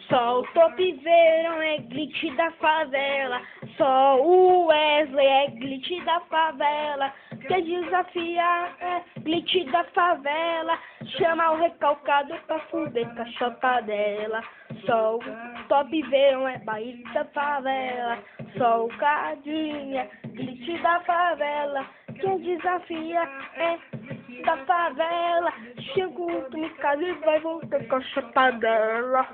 Só o Topzera é glitch da favela. Só o Wesley é glitch da favela. Quer desafiar é glitch da favela. Chama o recalcado pra fuder com a chota dela. Só o Topzera é baile da favela. Só o Cadinho é glitch da favela. Quem desafia é da favela. Chega o Kamikaze e vai voltar com a chota dela.